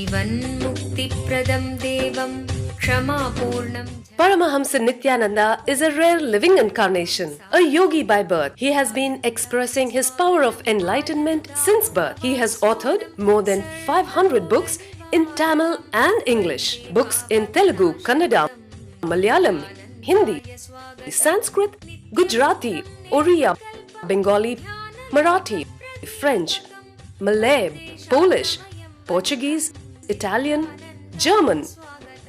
जीवन्मुक्तिप्रदं देवं क्षमापूर्णं Paramahamsa Nityananda is a rare living incarnation, a yogi by birth. He has been expressing his power of enlightenment since birth. He has authored more than 500 books in Tamil and English, books in Telugu, Kannada, Malayalam, Hindi, Sanskrit, Gujarati, Oriya, Bengali, Marathi, French, Malay, Polish, Portuguese, Italian, German,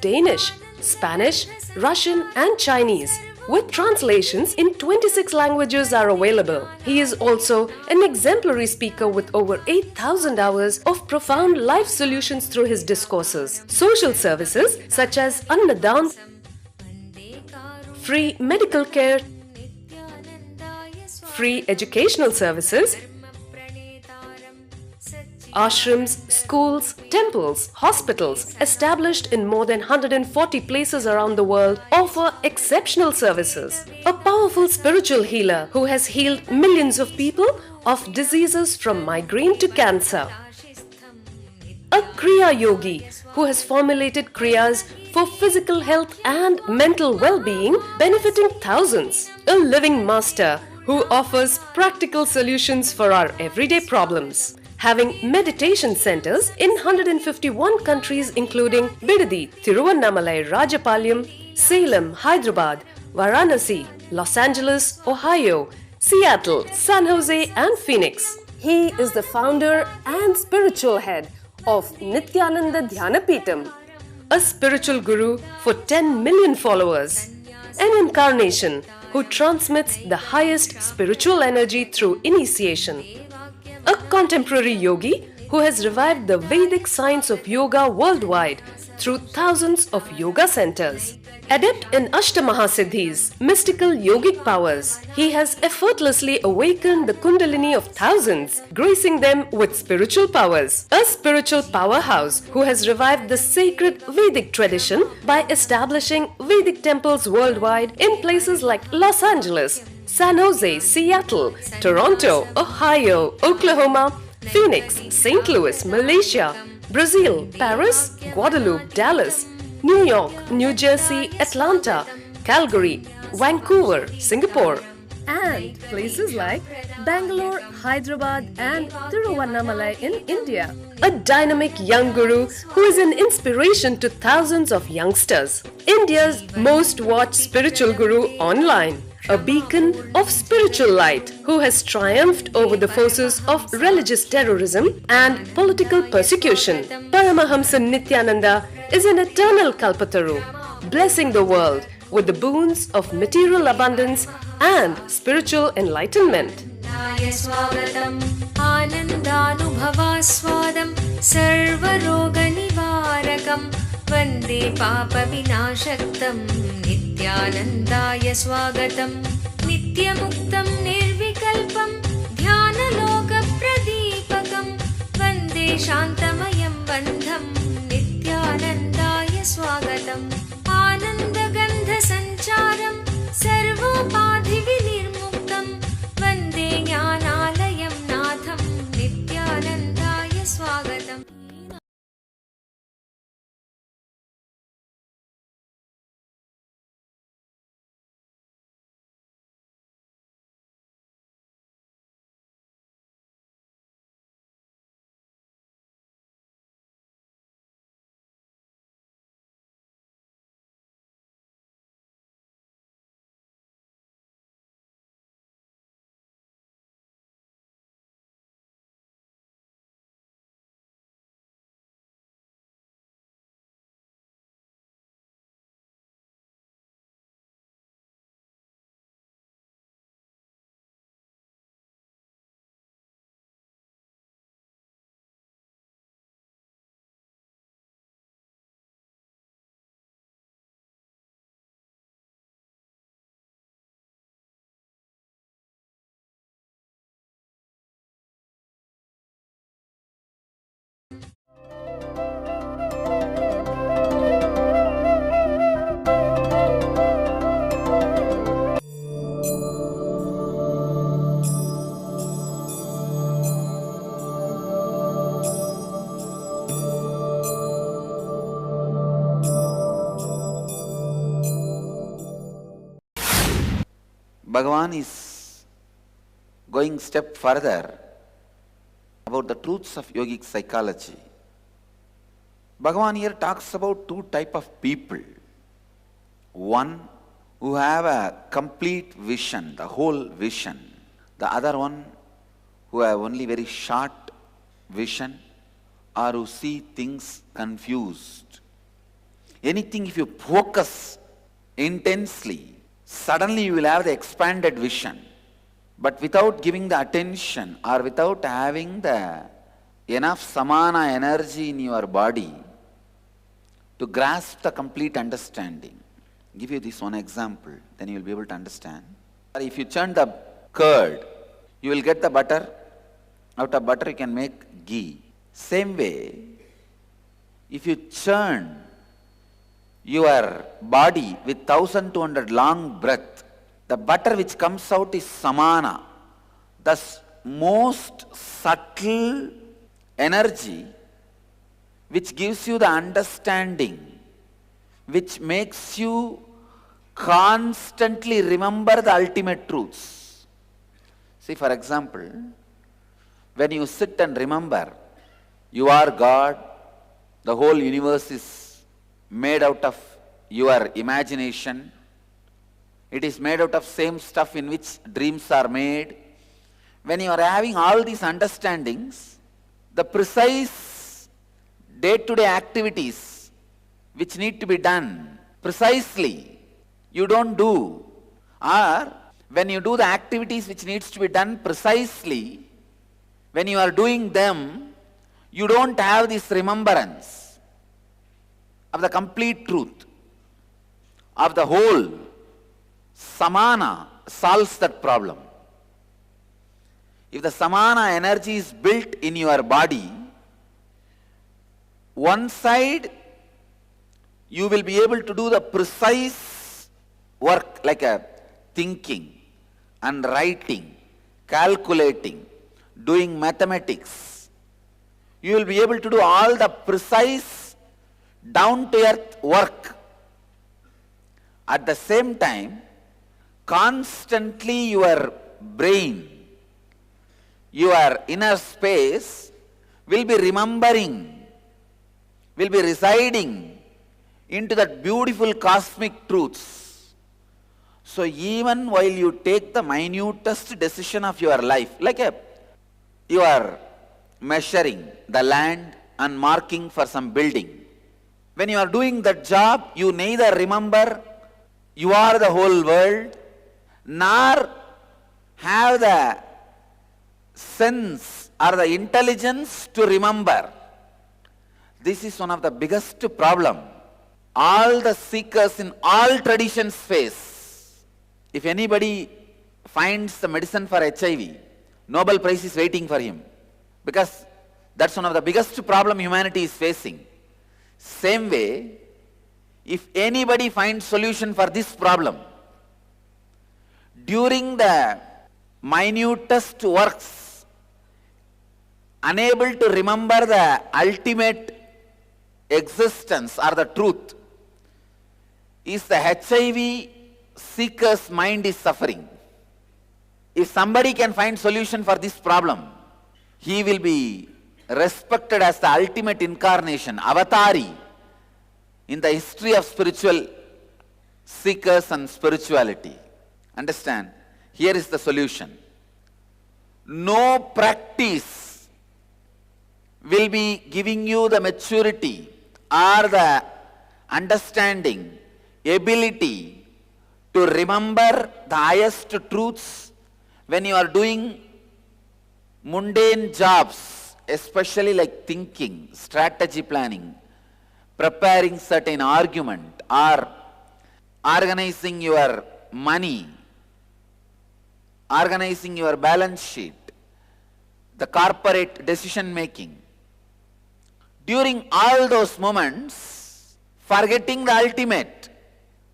Danish, Spanish, Russian and Chinese, with translations in 26 languages are available. He is also an exemplary speaker with over 8,000 hours of profound life solutions through his discourses. Social services such as Annadan, free medical care, free educational services, ashrams, schools, temples, hospitals established in more than 140 places around the world offer exceptional services. A powerful spiritual healer who has healed millions of people of diseases from migraine to cancer. A Kriya Yogi who has formulated Kriyas for physical health and mental well-being benefiting thousands. A living master who offers practical solutions for our everyday problems. Having meditation centers in 151 countries including Bidadi, Tiruvannamalai, Rajapalyam, Salem, Hyderabad, Varanasi, Los Angeles, Ohio, Seattle, San Jose and Phoenix. He is the founder and spiritual head of Nityananda Dhyanapitham, a spiritual guru for 10 million followers, an incarnation who transmits the highest spiritual energy through initiation. A contemporary yogi who has revived the Vedic science of yoga worldwide through thousands of yoga centers. Adept in Ashtamahasiddhis, mystical yogic powers, he has effortlessly awakened the Kundalini of thousands, gracing them with spiritual powers. A spiritual powerhouse who has revived the sacred Vedic tradition by establishing Vedic temples worldwide in places like Los Angeles, San Jose, Seattle, Toronto, Ohio, Oklahoma, Phoenix, St. Louis, Malaysia, Brazil, Paris, Guadeloupe, Dallas, New York, New Jersey, Atlanta, Calgary, Vancouver, Singapore, and places like Bangalore, Hyderabad, and Tiruvannamalai in India. A dynamic young guru who is an inspiration to thousands of youngsters. India's most watched spiritual guru online. A beacon of spiritual light who has triumphed over the forces of religious terrorism and political persecution. Paramahamsa Nityananda is an eternal Kalpataru, blessing the world with the boons of material abundance and spiritual enlightenment. आनन्दानुभवास्वादं सर्वरोगनिवारकं वन्दे पापविनाशक्तं नित्यानन्दाय स्वागतं नित्यमुक्तं निर्विकल्पं ध्यानलोकप्रदीपकं वन्दे शान्तमयं बन्धं नित्यानन्दाय स्वागतम् आनन्दगन्धसञ्चारं सर्वोपाधिविनिर्मुक्तं वन्दे ज्ञानालयं नाथं नित्यानन्दाय स्वागतम्। Bhagavan is going step further about the truths of yogic psychology. Bhagavan here talks about two types of people. One who have a complete vision, the whole vision. The other one who have only very short vision or who see things confused. Anything if you focus intensely, suddenly you will have the expanded vision. But without giving the attention or without having the enough samana energy in your body to grasp the complete understanding. Give you this one example, then you will be able to understand. If you churn the curd, you will get the butter. Out of butter you can make ghee. Same way, if you churn your body with 1200 long breath, the butter which comes out is samana, the most subtle energy which gives you the understanding, which makes you constantly remember the ultimate truths. See, for example, when you sit and remember, you are God, the whole universe is made out of your imagination, it is made out of same stuff in which dreams are made. When you are having all these understandings, the precise day-to-day activities which need to be done precisely, you don't do. Or when you do the activities which needs to be done precisely, when you are doing them, you don't have this remembrance of the complete truth, of the whole. Samana solves that problem. If the samana energy is built in your body, one side you will be able to do the precise work like a thinking and writing, calculating, doing mathematics. You will be able to do all the precise down-to-earth work. At the same time, constantly your brain, your inner space will be remembering, will be residing into that beautiful cosmic truths. So even while you take the minutest decision of your life, like you are measuring the land and marking for some building. When you are doing that job, you neither remember you are the whole world, nor have the sense or the intelligence to remember. This is one of the biggest problem all the seekers in all traditions face. If anybody finds the medicine for HIV, Nobel Prize is waiting for him, because that's one of the biggest problem humanity is facing. Same way, if anybody finds solution for this problem, during the minutest works, unable to remember the ultimate existence or the truth, is the HIV seeker's mind is suffering. If somebody can find solution for this problem, he will be respected as the ultimate incarnation, avatari, in the history of spiritual seekers and spirituality. Understand? Here is the solution. No practice will be giving you the maturity or the understanding, ability to remember the highest truths when you are doing mundane jobs, especially like thinking, strategy planning, preparing certain argument, or organizing your money, organizing your balance sheet, the corporate decision making. During all those moments, forgetting the ultimate,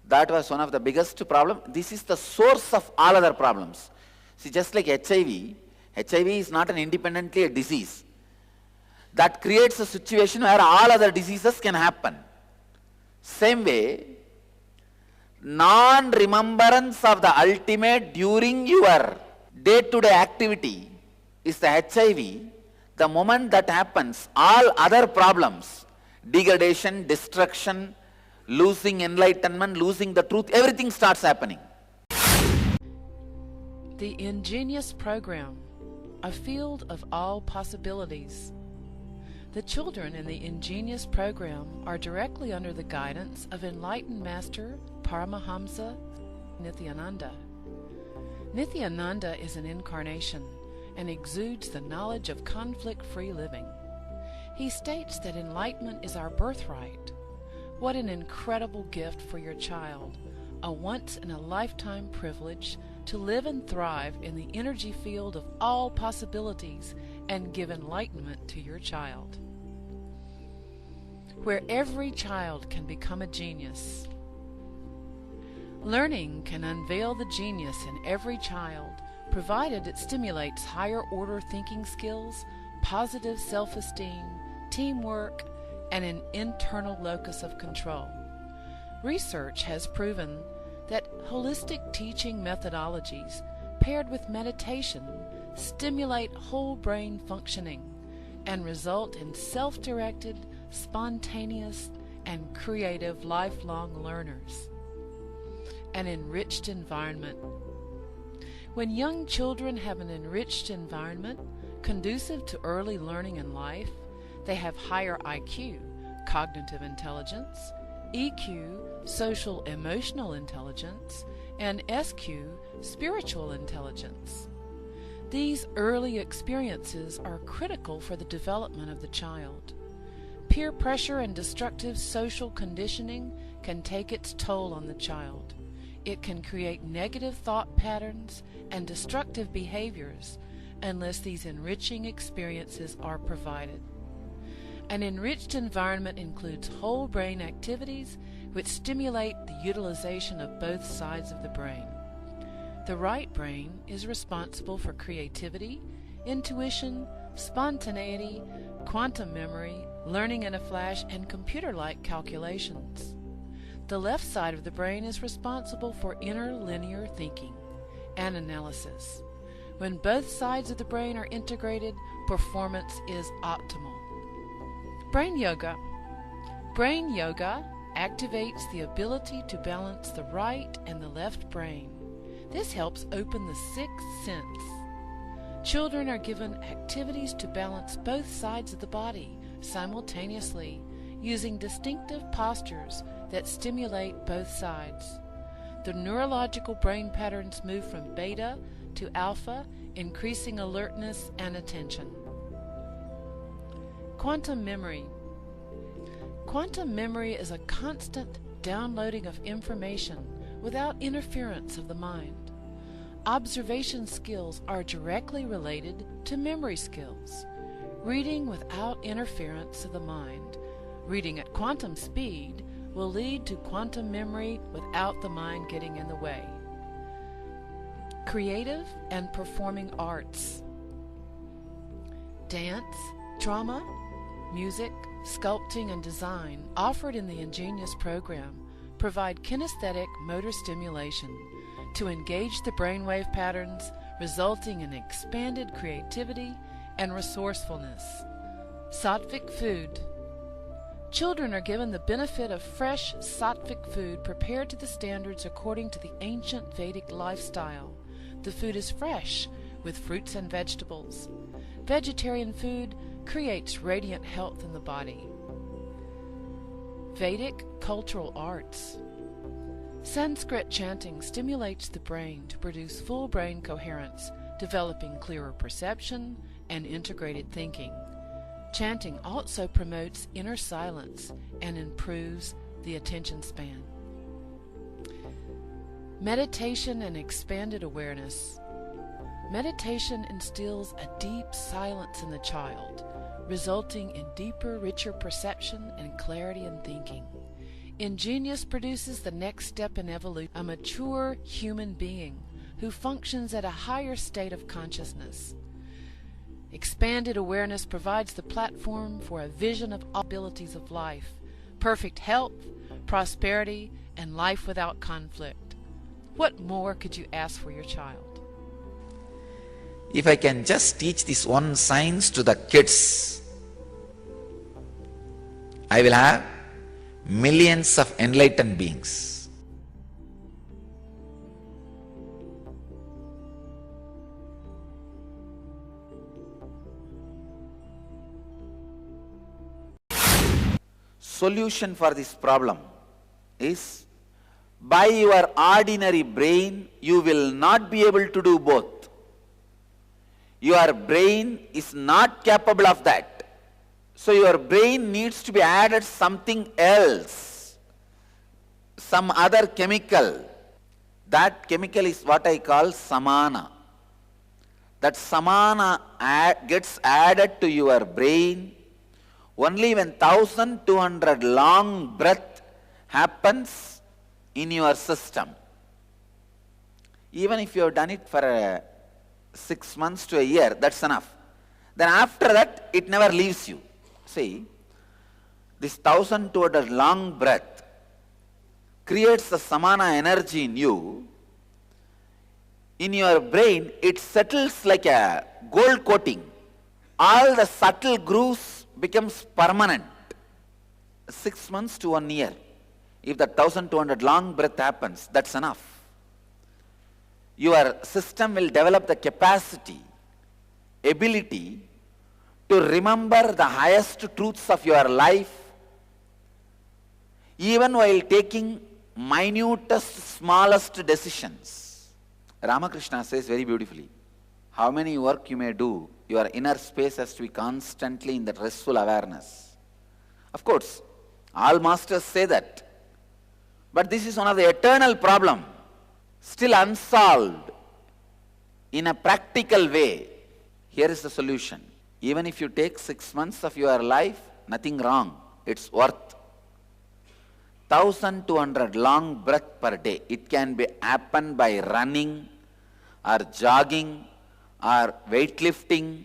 that was one of the biggest problems. This is the source of all other problems. See, just like HIV is not an independently a disease. That creates a situation where all other diseases can happen. Same way, non-remembrance of the ultimate during your day-to-day activity is the HIV. The moment that happens, all other problems, degradation, destruction, losing enlightenment, losing the truth, everything starts happening. The Ingenious Program, a field of all possibilities. The children in the Ingenious Program are directly under the guidance of enlightened Master Paramahamsa Nithyananda. Nithyananda is an incarnation and exudes the knowledge of conflict-free living. He states that enlightenment is our birthright. What an incredible gift for your child, a once-in-a-lifetime privilege to live and thrive in the energy field of all possibilities and give enlightenment to your child. Where every child can become a genius. Learning can unveil the genius in every child, provided it stimulates higher order thinking skills, positive self-esteem, teamwork, and an internal locus of control. Research has proven that holistic teaching methodologies paired with meditation stimulate whole brain functioning and result in self-directed, spontaneous, and creative lifelong learners. An enriched environment. When young children have an enriched environment conducive to early learning in life, they have higher IQ, cognitive intelligence, EQ, social emotional intelligence, and SQ, spiritual intelligence. These early experiences are critical for the development of the child. Peer pressure and destructive social conditioning can take its toll on the child. It can create negative thought patterns and destructive behaviors unless these enriching experiences are provided. An enriched environment includes whole brain activities which stimulate the utilization of both sides of the brain. The right brain is responsible for creativity, intuition, spontaneity, quantum memory, learning in a flash, and computer-like calculations. The left side of the brain is responsible for inner linear thinking and analysis. When both sides of the brain are integrated, performance is optimal. Brain yoga. Brain yoga activates the ability to balance the right and the left brain. This helps open the sixth sense. Children are given activities to balance both sides of the body simultaneously, using distinctive postures that stimulate both sides. The neurological brain patterns move from beta to alpha, increasing alertness and attention. Quantum memory. Quantum memory is a constant downloading of information without interference of the mind. Observation skills are directly related to memory skills. Reading without interference of the mind, reading at quantum speed, will lead to quantum memory without the mind getting in the way. Creative and performing arts. Dance, drama, music, sculpting, and design offered in the Ingenious Program provide kinesthetic motor stimulation to engage the brainwave patterns, resulting in expanded creativity and resourcefulness. Sattvic food. Children are given the benefit of fresh sattvic food prepared to the standards according to the ancient Vedic lifestyle. The food is fresh, with fruits and vegetables. Vegetarian food creates radiant health in the body. Vedic cultural arts. Sanskrit chanting stimulates the brain to produce full brain coherence, developing clearer perception and integrated thinking. Chanting also promotes inner silence and improves the attention span. Meditation and expanded awareness. Meditation instills a deep silence in the child, resulting in deeper, richer perception and clarity in thinking. Ingenious produces the next step in evolution, a mature human being who functions at a higher state of consciousness. Expanded awareness provides the platform for a vision of all abilities of life, perfect health, prosperity, and life without conflict. What more could you ask for your child? If I can just teach this one science to the kids, I will have millions of enlightened beings. Solution for this problem is, by your ordinary brain, you will not be able to do both. Your brain is not capable of that. So your brain needs to be added something else, some other chemical. That chemical is what I call samana. That samana gets added to your brain only when 1200 long breath happens in your system. Even if you have done it for 6 months to a year, that's enough. Then after that, it never leaves you. See, this 1200 long breath creates the samana energy in you. In your brain, it settles like a gold coating. All the subtle grooves becomes permanent. 6 months to 1 year. If the 1200 long breath happens, that's enough. Your system will develop the capacity, ability to remember the highest truths of your life, even while taking minutest, smallest decisions. Ramakrishna says very beautifully, how many work you may do, your inner space has to be constantly in that restful awareness. Of course, all masters say that. But this is one of the eternal problem, still unsolved in a practical way. Here is the solution. Even if you take 6 months of your life, nothing wrong. It's worth 1200 long breath per day. It can be happen by running or jogging or weightlifting.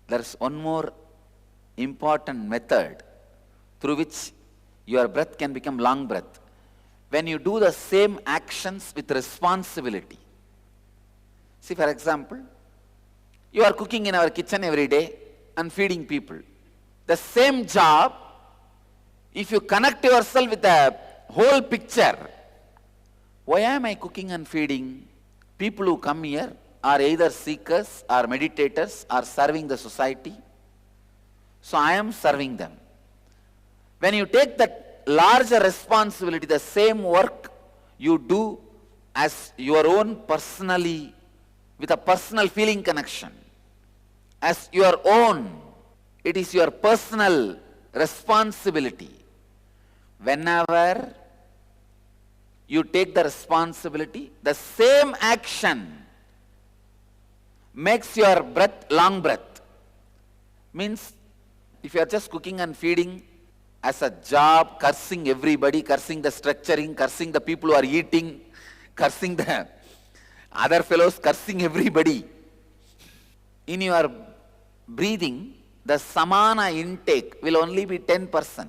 There is one more important method through which your breath can become long breath. When you do the same actions with responsibility. See, for example, you are cooking in our kitchen every day and feeding people. The same job, if you connect yourself with the whole picture, why am I cooking and feeding? People who come here are either seekers or meditators or serving the society. So I am serving them. When you take that larger responsibility, the same work you do as your own personally, with a personal feeling connection, as your own, it is your personal responsibility. Whenever you take the responsibility, the same action makes your breath long breath. Means, if you are just cooking and feeding as a job, cursing everybody, cursing the structuring, cursing the people who are eating, cursing the other fellows, cursing everybody. In your breathing, the samana intake will only be 10%.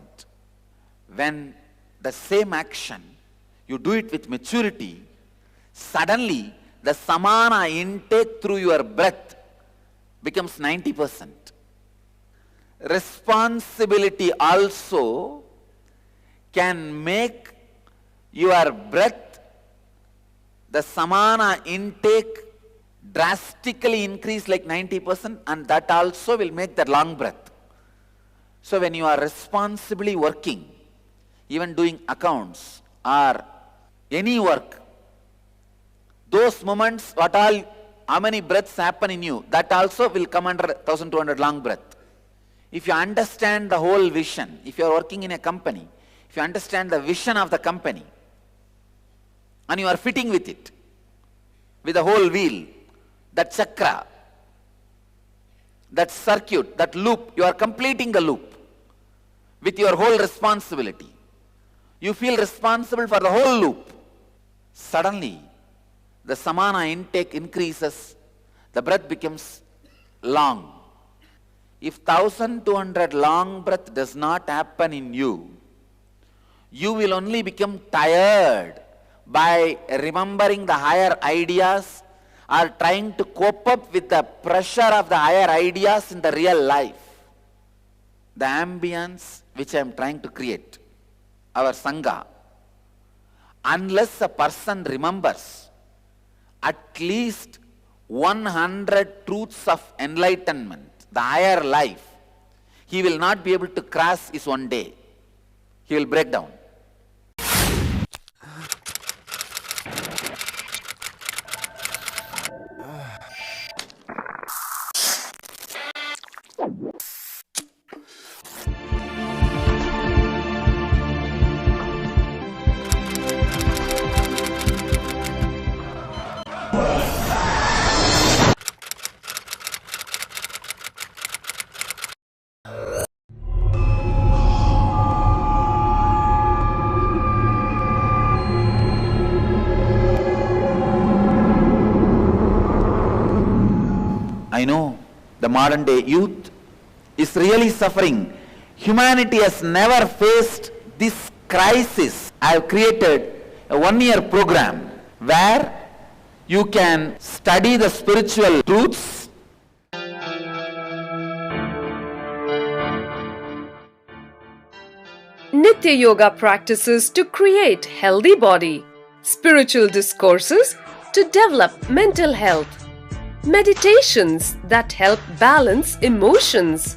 When the same action, you do it with maturity, suddenly the samana intake through your breath becomes 90%. Responsibility also can make your breath, the samana intake drastically increase like 90%, and that also will make the long breath. So when you are responsibly working, even doing accounts or any work, those moments, how many breaths happen in you, that also will come under 1200 long breath. If you understand the whole vision, if you are working in a company, if you understand the vision of the company, and you are fitting with it, with the whole wheel, that chakra, that circuit, that loop, you are completing the loop with your whole responsibility. You feel responsible for the whole loop. Suddenly, the samana intake increases, the breath becomes long. If 1200 long breath does not happen in you, You will only become tired by remembering the higher ideas or trying to cope up with the pressure of the higher ideas in the real life. The ambience which I am trying to create, our Sangha, unless a person remembers at least 100 truths of enlightenment, the higher life, he will not be able to cross his one day. He will break down. I know the modern day youth is really suffering. Humanity has never faced this crisis. I have created a one-year program where you can study the spiritual truths. Nitya Yoga practices to create healthy body, spiritual discourses to develop mental health, meditations that help balance emotions,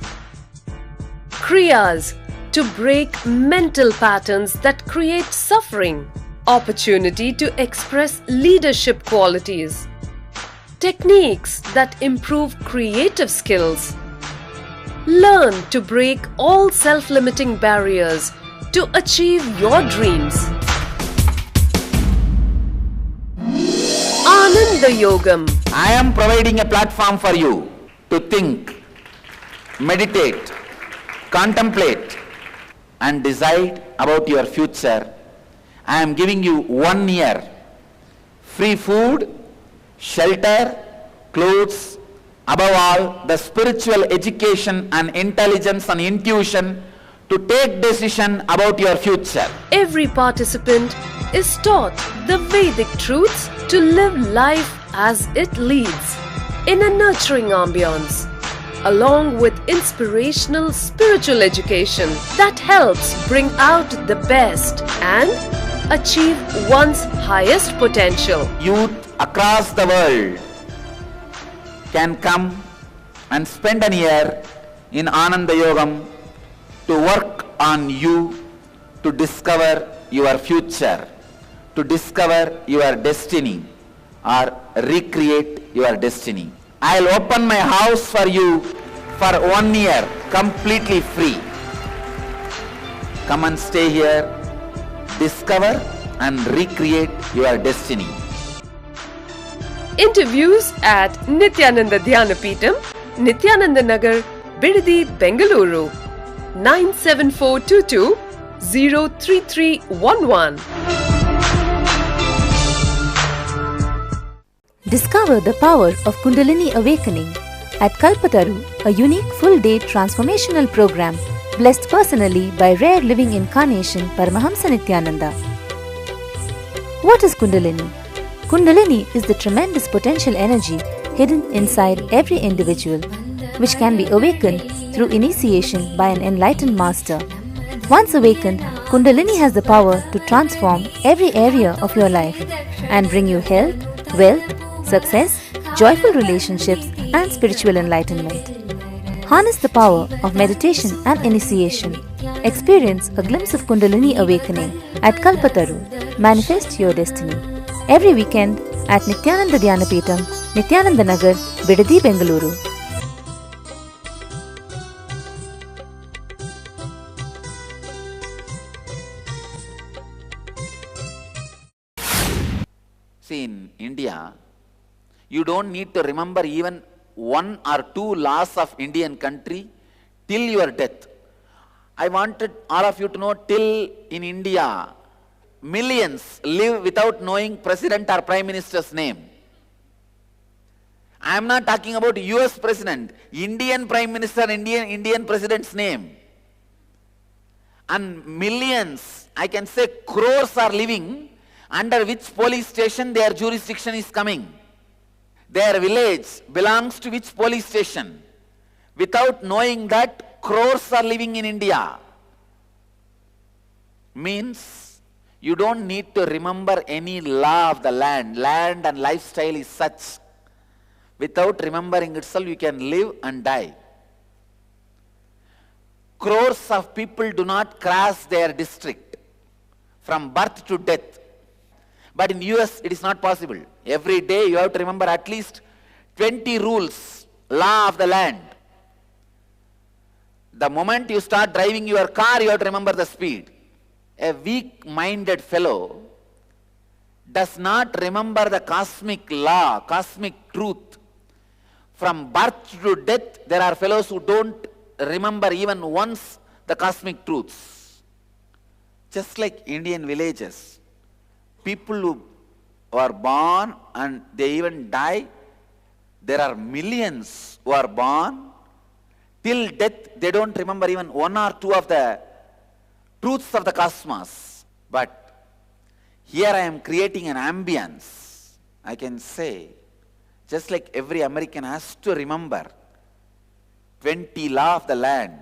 kriyas to break mental patterns that create suffering, opportunity to express leadership qualities, techniques that improve creative skills. Learn to break all self-limiting barriers to achieve your dreams. Ananda Yogam. I am providing a platform for you to think, meditate, contemplate and decide about your future. I am giving you 1 year free food, shelter, clothes, above all the spiritual education and intelligence and intuition to take decision about your future. Every participant is taught the Vedic truths to live life as it leads in a nurturing ambience, along with inspirational spiritual education that helps bring out the best and achieve one's highest potential. Youth across the world can come and spend a year in Ananda Yogam to work on you to discover your future, to discover your destiny or recreate your destiny. I'll open my house for you for 1 year completely free. Come and stay here, discover and recreate your destiny. Interviews at Nityananda Dhyanapitham, Nityananda Nagar, Bidadi, Bengaluru, 97422 03311. Discover the power of Kundalini Awakening at Kalpataru, a unique full-day transformational program blessed personally by rare living incarnation Paramahamsa Nityananda. What is Kundalini? Kundalini is the tremendous potential energy hidden inside every individual, which can be awakened through initiation by an enlightened master. Once awakened, Kundalini has the power to transform every area of your life and bring you health, wealth, success, joyful relationships and spiritual enlightenment. Harness the power of meditation and initiation. Experience a glimpse of Kundalini awakening at Kalpataru. Manifest your destiny. Every weekend at Nityananda Dhyanapitham, Nityananda Nagar, Bidadi, Bengaluru. See, in India, you don't need to remember even 1 or 2 laws of Indian country till your death. I wanted all of you to know, till in India, millions live without knowing President or Prime Minister's name. I am not talking about US President, Indian Prime Minister, Indian President's name. and millions, I can say crores are living under which police station their jurisdiction is coming. Their village belongs to which police station. Without knowing that, crores are living in India. Means you don't need to remember any law of the land. Land and lifestyle is such. Without remembering itself, you can live and die. Crores of people do not cross their district from birth to death. But in US, it is not possible. Every day you have to remember at least 20 rules, law of the land. The moment you start driving your car, you have to remember the speed. A weak-minded fellow does not remember the cosmic law, cosmic truth. From birth to death, there are fellows who don't remember even once the cosmic truths. Just like Indian villages, people who are born and they even die, there are millions who are born. Till death, they don't remember even one or two of the truths of the cosmos. But here I am creating an ambience. I can say, just like every American has to remember 20 law of the land.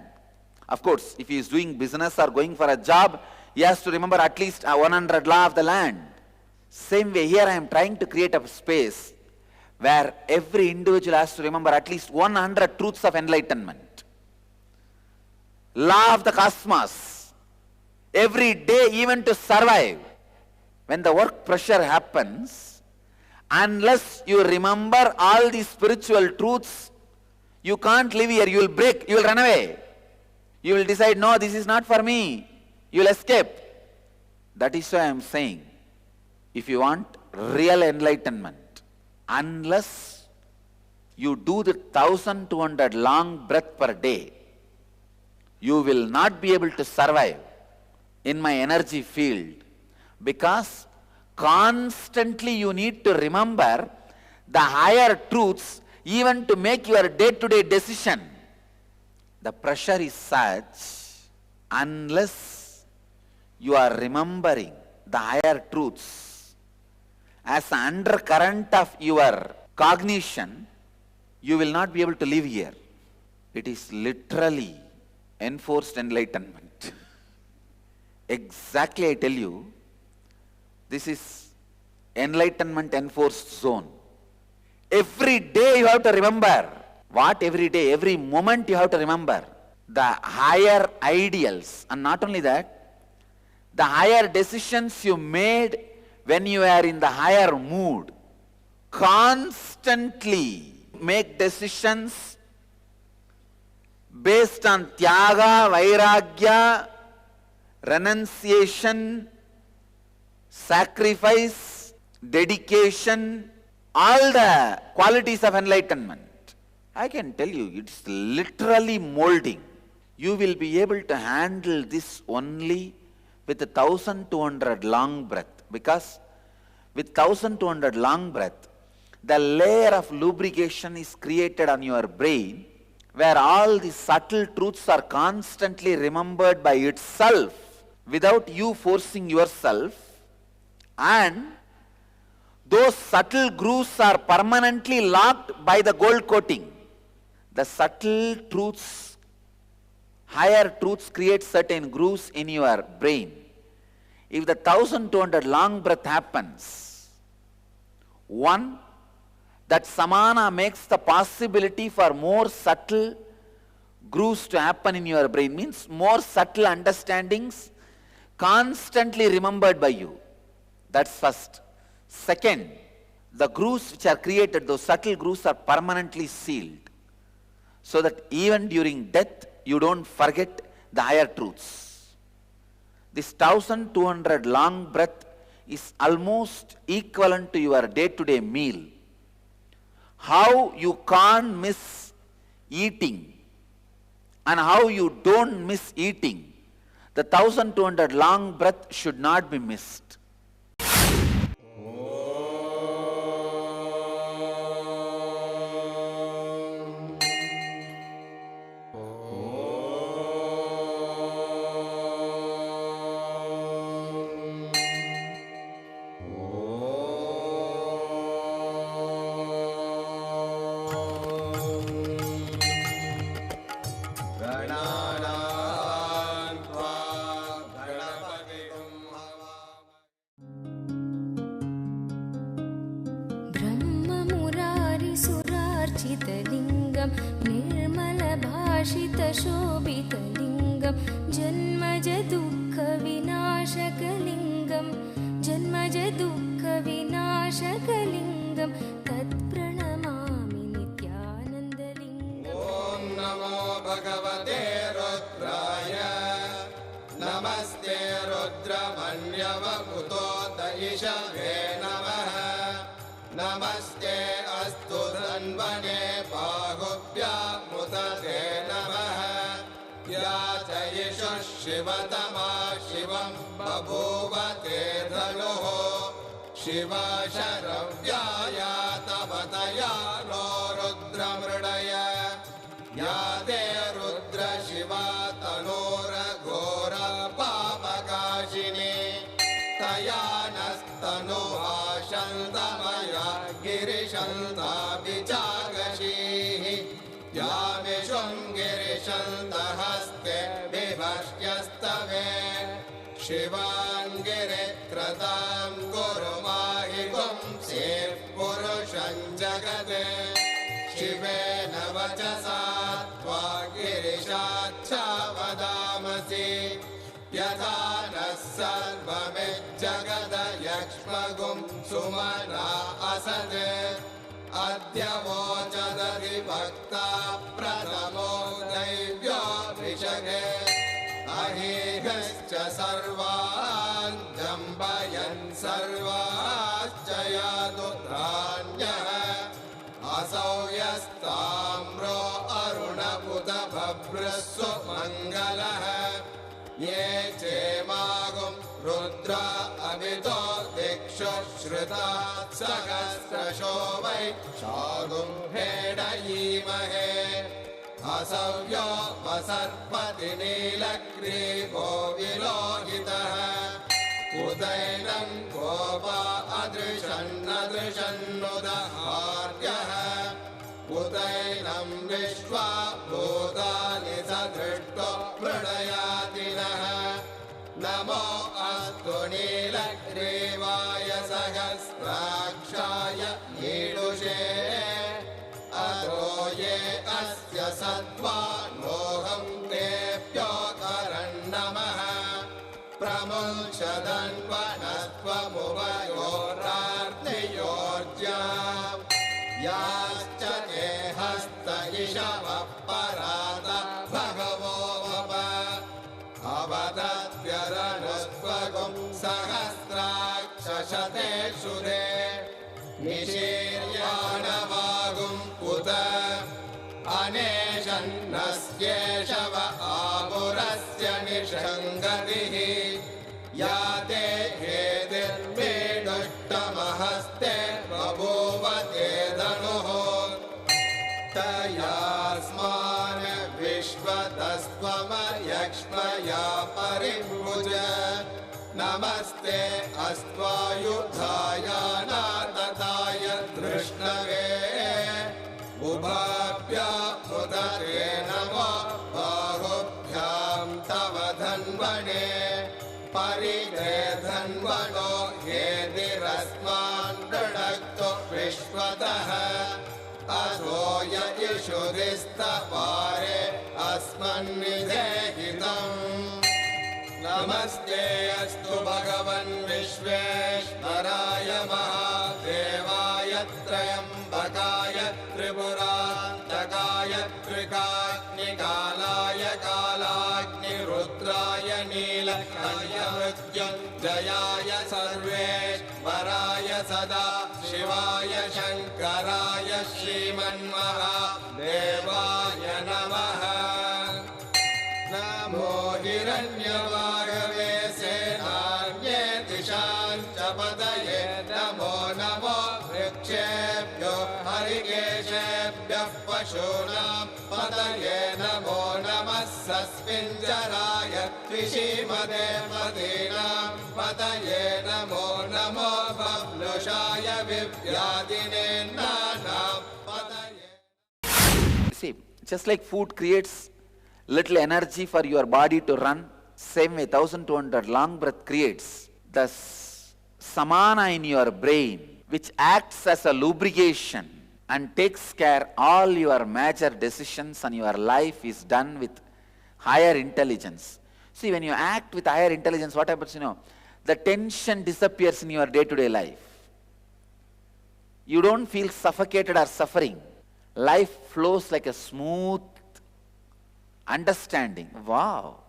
Of course, if he is doing business or going for a job, he has to remember at least 100 law of the land. Same way, here I am trying to create a space where every individual has to remember at least 100 truths of enlightenment. Law of the cosmos. Every day, even to survive, when the work pressure happens, unless you remember all these spiritual truths, you can't live here. You will break, you will run away. You will decide, no, this is not for me. You will escape. That is why I am saying, if you want real enlightenment, unless you do the 1200 long breath per day, you will not be able to survive in my energy field, because constantly you need to remember the higher truths even to make your day-to-day decision. The pressure is such, unless you are remembering the higher truths as an undercurrent of your cognition, you will not be able to live here. It is literally enforced enlightenment. Exactly, I tell you, this is enlightenment enforced zone. Every day you have to remember. What every day? Every moment you have to remember the higher ideals. And not only that, the higher decisions you made when you are in the higher mood. Constantly make decisions based on tyaga, vairagya, renunciation, sacrifice, dedication, all the qualities of enlightenment. I can tell you, it's literally molding. You will be able to handle this only with 1200 long breath, because with 1200 long breath, the layer of lubrication is created on your brain, where all the subtle truths are constantly remembered by itself without you forcing yourself, and those subtle grooves are permanently locked by the gold coating. The subtle truths, higher truths create certain grooves in your brain. If the 1200 long breath happens, one, that samana makes the possibility for more subtle grooves to happen in your brain, means more subtle understandings constantly remembered by you. That's first. Second, the grooves which are created, those subtle grooves are permanently sealed, so that even during death you don't forget the higher truths. This 1200 long breath is almost equivalent to your day-to-day meal. How you can't miss eating and how you don't miss eating, the 1200 long breath should not be missed. गणानां त्वा गणपतिं ब्रह्ममुरारिसुरार्चितलिङ्गं निर्मलभाषितशोभितलिङ्गं जन्मजदुःखविनाशकलिङ्गं तत्प्रणमामि नित्यानन्दलिङ्गम्। ॐ नमो भगवते रुद्राय नमस्ते रुद्रमन्यवकुतोदयिषवे नमः नमस्ते अस्तु धन्वने बाहुभ्यामुदते नमः याचयिषुः शिवतमा शिवं बभूव ते धनुः शिवा शरव्याया तपतया नो रुद्रमृडय या ते रुद्र शिवा तनोरघोर पापकाशिनी तया नस्तनुहा शन्तमया गिरिशन्ताभिचागशीः यामिषुं गिरिशन्तहस्ते बिभष्ट्यस्तवे शिवाङ्गिरित्रतां गुरुमाहिगुं सेः पुरुषं जगते शिवेन वचसा त्वा गिरिशाच्छा वदामसि यथा नः सर्वमिज्जगदयक्ष्मगुं सुमना असत् अद्य वोचदधिभक्ता प्रथमो दैव्यो ऋषगे अहीगश्च सर्वान् जम्बयन् सर्वाश्च यादुत्राण्यः असौ यस्ताम्रो अरुणपुत भभ्रस्सु मङ्गलः ये चेमागुं रुद्रा अभितो दिक्षु श्रुता सहस्रशो वै शागुं हेडयीमहे असव्यो वसर्पति नीलग्रीवो विलोहितः उदैनं गोपा अदृशन्नदृशन्नुदहार्यः उदैनं विश्वा भूतानि सदृष्टो मृडयातिनः नमो अस्तु नीलग्रीवाय सहस्राक्षाय ईडुषे अतो ये अस्य सत्त्वानोऽहं तेभ्यो करन्नमः प्रमुञ्चदन्वनत्वमुभयोरार्तियोर्जा याश्च ते हस्त इषवः परात भगवो वप अवदत्यरनुस्त्वगुं सहस्राक्षशतेषु ते निशीर्याणवागुं उत अनेशन्नस्येषव आपुरस्य निषङ्गतिः या ते हेतिर्वेणुष्टमहस्ते बभूव ते धनुः तयास्मान् विश्वतस्त्वमयक्ष्मया परिभुज नमस्ते अस्त्वायुधाय नातताय धृष्णवे उभाभ्यामुदते नमो बाहुभ्यां तव धन्वने परिते धन्वनो हेतिरस्मान् दृढक्तो विश्वतः अथो य इषुधिस्तवारे अस्मन्निधेहितम् नमस्ते अस्तु भगवन् विश्वेश्वराय महादेवाय त्र्यम्बकाय त्रिपुरान्तकाय त्रिकाग्निकालाय कालाग्निरुद्राय नीलकण्ठाय मृत्युञ्जयाय सर्वेश्वराय सदा शिवाय शङ्कराय श्रीमन्महादेवाय नमः नमो हिरण्यवागवे सेनान्ये दिशां च पतये नमो नमो वृक्षेभ्यो हरिकेशेभ्यः पशूनां पतये नमो नमः सस्मिञ्जराय त्रिशीमदे पदीनां पतये नमो नमो बभ्लुषाय विव्याधिने नानां पतये. See, just like food creates little energy for your body to run. Same way 1200 long breath creates the samana in your brain, which acts as a lubrication and takes care all your major decisions, and your life is done with higher intelligence. See, when you act with higher intelligence, what happens, the tension disappears in your day-to-day life. You don't feel suffocated or suffering. Life flows like a smooth understanding. Wow,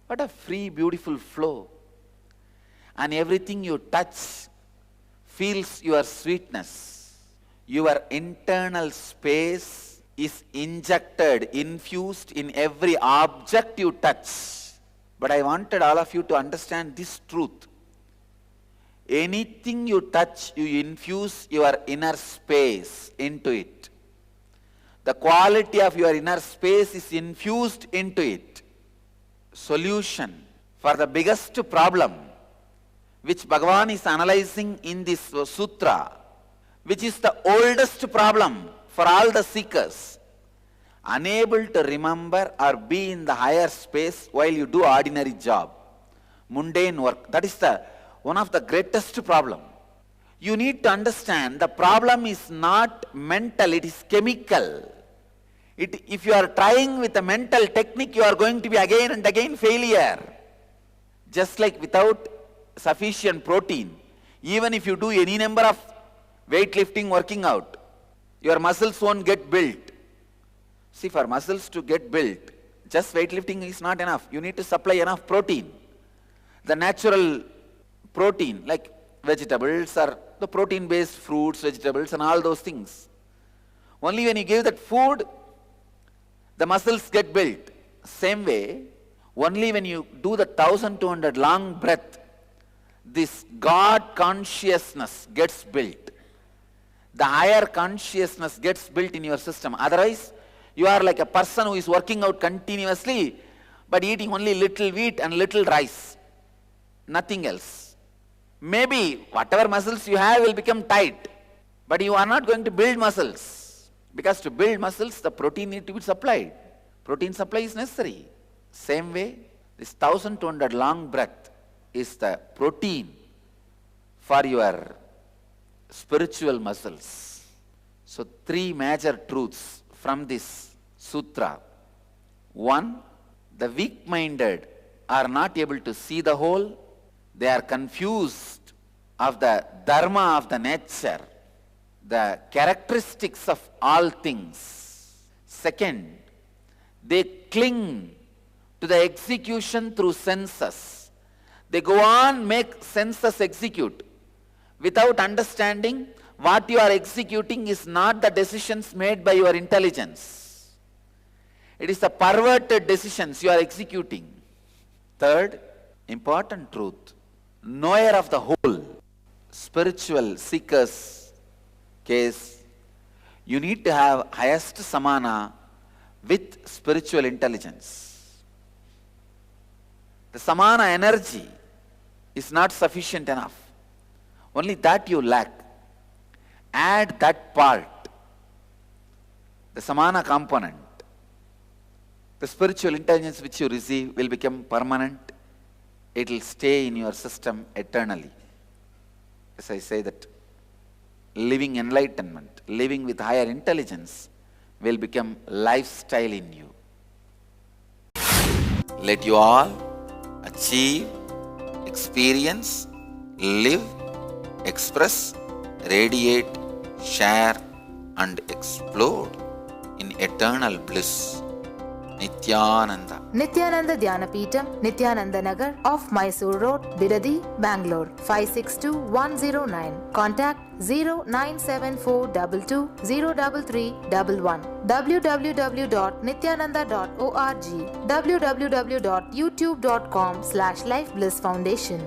what a free, beautiful flow. And everything you touch feels your sweetness. Your internal space is injected, infused in every object you touch. But I wanted all of you to understand this truth. Anything you touch, you infuse your inner space into it. The quality of your inner space is infused into it. Solution for the biggest problem which Bhagavan is analyzing in this sutra, which is the oldest problem for all the seekers, unable to remember or be in the higher space while you do ordinary job, mundane work. That is one of the greatest problem. You need to understand the problem is not mental, it is chemical. If you are trying with a mental technique, you are going to be again and again failure. Just like without sufficient protein, even if you do any number of weightlifting, working out, your muscles won't get built. See, for muscles to get built, just weightlifting is not enough. You need to supply enough protein. The natural protein, like vegetables or the protein-based fruits, vegetables and all those things. Only when you give that food, the muscles get built. Same way, only when you do the 1200 long breath, this God consciousness gets built. The higher consciousness gets built in your system. Otherwise, you are like a person who is working out continuously, but eating only little wheat and little rice. Nothing else. Maybe whatever muscles you have will become tight, but you are not going to build muscles. Because to build muscles, the protein needs to be supplied. Protein supply is necessary. Same way, this 1200 long breath is the protein for your spiritual muscles. So 3 major truths from this sutra. 1, the weak-minded are not able to see the whole. They are confused of the dharma of the nature, the characteristics of all things. Second, they cling to the execution through senses. They go on, make senses execute without understanding what you are executing is not the decisions made by your intelligence. It is the perverted decisions you are executing. Third, important truth, knower of the whole, spiritual seekers case, you need to have highest samana with spiritual intelligence. The samana energy is not sufficient enough. Only that you lack. Add that part, the samana component. The spiritual intelligence which you receive will become permanent. It will stay in your system eternally. As I say that living enlightenment, living with higher intelligence will become lifestyle in you. Let you all achieve, experience, live, express, radiate, share and explode in eternal bliss. Nityananda. Nityananda Dhyanapitham, Nityananda Nagar off Mysore Road, Bidadi, Bangalore 562109. Contact 09742203311. www.nityananda.org. www.youtube.com/lifeblissfoundation.